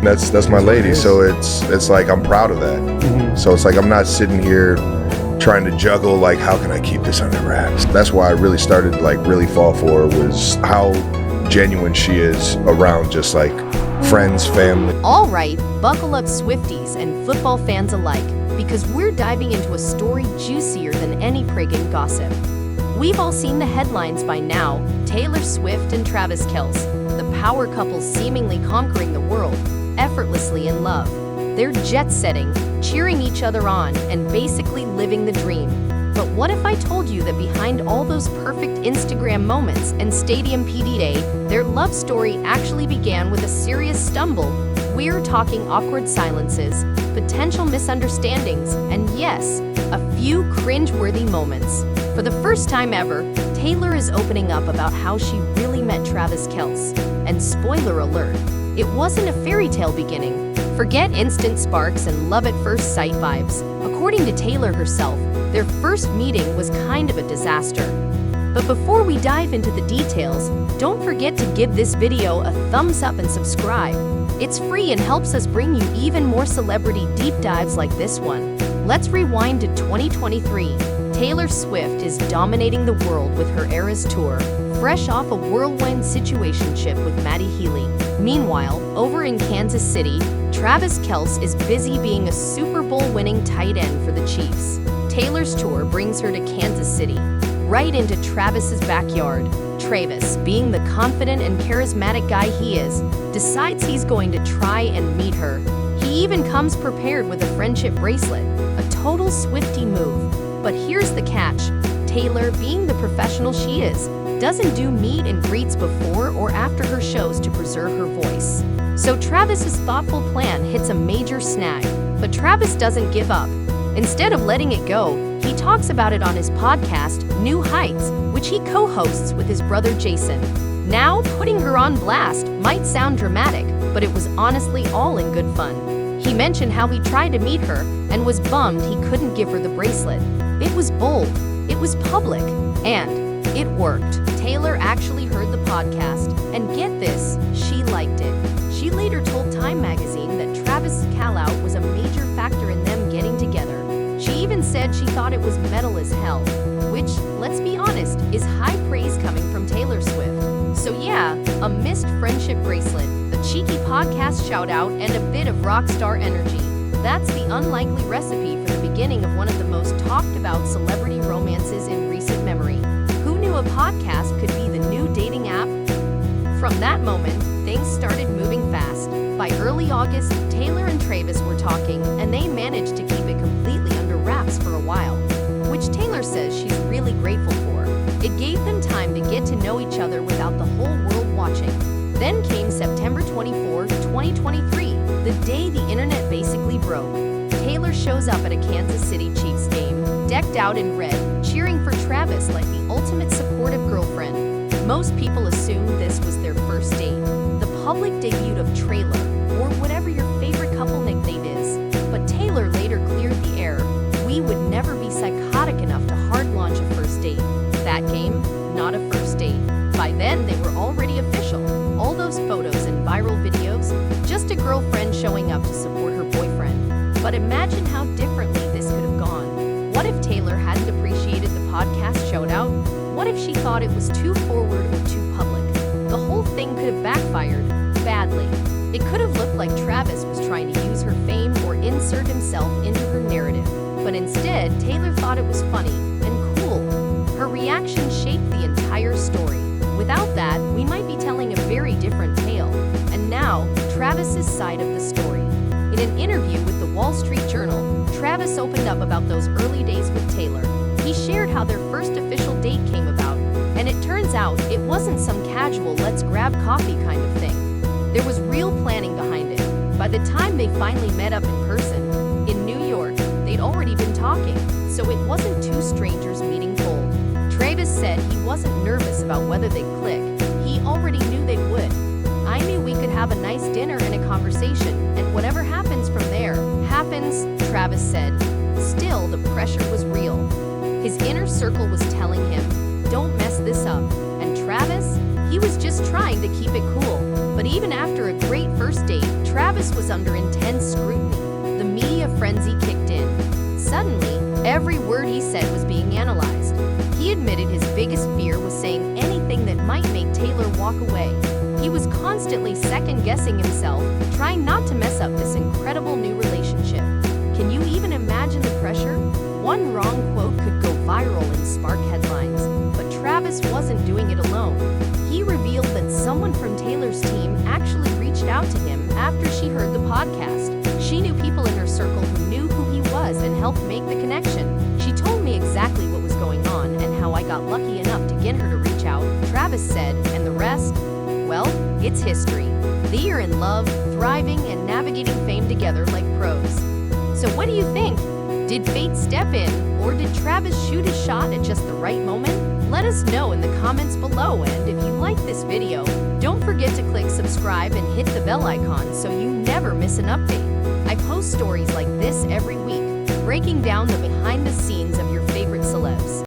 That's my lady, so it's like I'm proud of that. So it's like I'm not sitting here trying to juggle like how can I keep this under wraps. That's why I really started to like really fall for her, was how genuine she is around just like friends, family. All right, buckle up Swifties and football fans alike, because we're diving into a story juicier than any friggin' gossip. We've all seen the headlines by now: Taylor Swift and Travis Kelce, the power couple seemingly conquering the world, effortlessly in love. They're jet-setting, cheering each other on, and basically living the dream. But what if I told you that behind all those perfect Instagram moments and Stadium PD Day, their love story actually began with a serious stumble? We're talking awkward silences, potential misunderstandings, and yes, a few cringe-worthy moments. For the first time ever, Taylor is opening up about how she really met Travis Kelce. And spoiler alert, it wasn't a fairy tale beginning. Forget instant sparks and love at first sight vibes. According to Taylor herself, their first meeting was kind of a disaster. But before we dive into the details, don't forget to give this video a thumbs up and subscribe. It's free and helps us bring you even more celebrity deep dives like this one. Let's rewind to 2023. Taylor Swift is dominating the world with her Eras Tour, fresh off a whirlwind situationship with Maddie Healy. Meanwhile, over in Kansas City, Travis Kelce is busy being a Super Bowl-winning tight end for the Chiefs. Taylor's tour brings her to Kansas City, right into Travis's backyard. Travis, being the confident and charismatic guy he is, decides he's going to try and meet her. He even comes prepared with a friendship bracelet, a total Swiftie move. But here's the catch: Taylor, being the professional she is, doesn't do meet and greets before or after her shows to preserve her voice. So Travis's thoughtful plan hits a major snag, but Travis doesn't give up. Instead of letting it go, he talks about it on his podcast, New Heights, which he co-hosts with his brother Jason. Now, putting her on blast might sound dramatic, but it was honestly all in good fun. He mentioned how he tried to meet her and was bummed he couldn't give her the bracelet. It was bold, it was public, and it worked. Taylor actually heard the podcast, and get this, she liked it. She later told Time magazine that Travis' call-out was a major factor in them getting together. She even said she thought it was metal as hell, which, let's be honest, is high praise coming from Taylor Swift. So yeah, a missed friendship bracelet, a cheeky podcast shout-out, and a bit of rock star energy. That's the unlikely recipe for the beginning of one of the most talked about celebrity romances in recent memory. Who knew a podcast could be the new dating app? From that moment, things started moving fast. By early August, Taylor and Travis were talking, and they managed to keep it completely under wraps for a while, which Taylor says she's really grateful for. It gave them time to get to know each other without the whole world watching. Then came September 24, 2023, the day the internet basically broke. Taylor shows up at a Kansas City Chiefs game, decked out in red, cheering for Travis like the ultimate supportive girlfriend. Most people assumed this was their first date, the public debut of Trailer, or whatever your favorite couple nickname is. But Taylor later cleared the air. We would never be psychotic enough to hard launch a first date. That game, not a first date. By then, they were already official. All those photos and viral videos, just a girlfriend showing up to support her boyfriend. But imagine how differently this could have gone. What if Taylor hadn't appreciated the podcast shout-out? What if she thought it was too forward or too public? The whole thing could have backfired badly. It could have looked like Travis was trying to use her fame or insert himself into her narrative. But instead, Taylor thought it was funny and cool. Her reaction shaped the entire story. Without that, we might be telling a very different tale. And now, Travis's side of the story. In an interview with the Wall Street Journal, Travis opened up about those early days with Taylor. He shared how their first official date came about, and it turns out it wasn't some casual let's grab coffee kind of thing. There was real planning behind it. By the time they finally met up in person, in New York, they'd already been talking, so it wasn't two strangers meeting cold. Travis said he wasn't nervous about whether they'd click. He already knew they would. I knew we could have a nice dinner and a conversation, and whatever happens from there, happens, Travis said. Still, the pressure was real. His inner circle was telling him, don't mess this up. And Travis, he was just trying to keep it cool. But even after a great first date, Travis was under intense scrutiny. The media frenzy kicked in. Suddenly, every word he said was being analyzed. He admitted his biggest fear was saying anything that might make Taylor walk away. He was constantly second-guessing himself, trying not to mess up this incredible new relationship. Can you even imagine the pressure? One wrong quote could go viral and spark headlines. But Travis wasn't doing it alone. He revealed that someone from Taylor's team actually reached out to him after she heard the podcast. She knew people in her circle who knew who he was and helped make the connection. She told me exactly what was going on and how I got lucky enough to get her to reach out, Travis said, and the rest? Well, it's history. They are in love, thriving, and navigating fame together like pros. So what do you think? Did fate step in, or did Travis shoot his shot at just the right moment? Let us know in the comments below, and if you like this video, don't forget to click subscribe and hit the bell icon so you never miss an update. I post stories like this every week, breaking down the behind the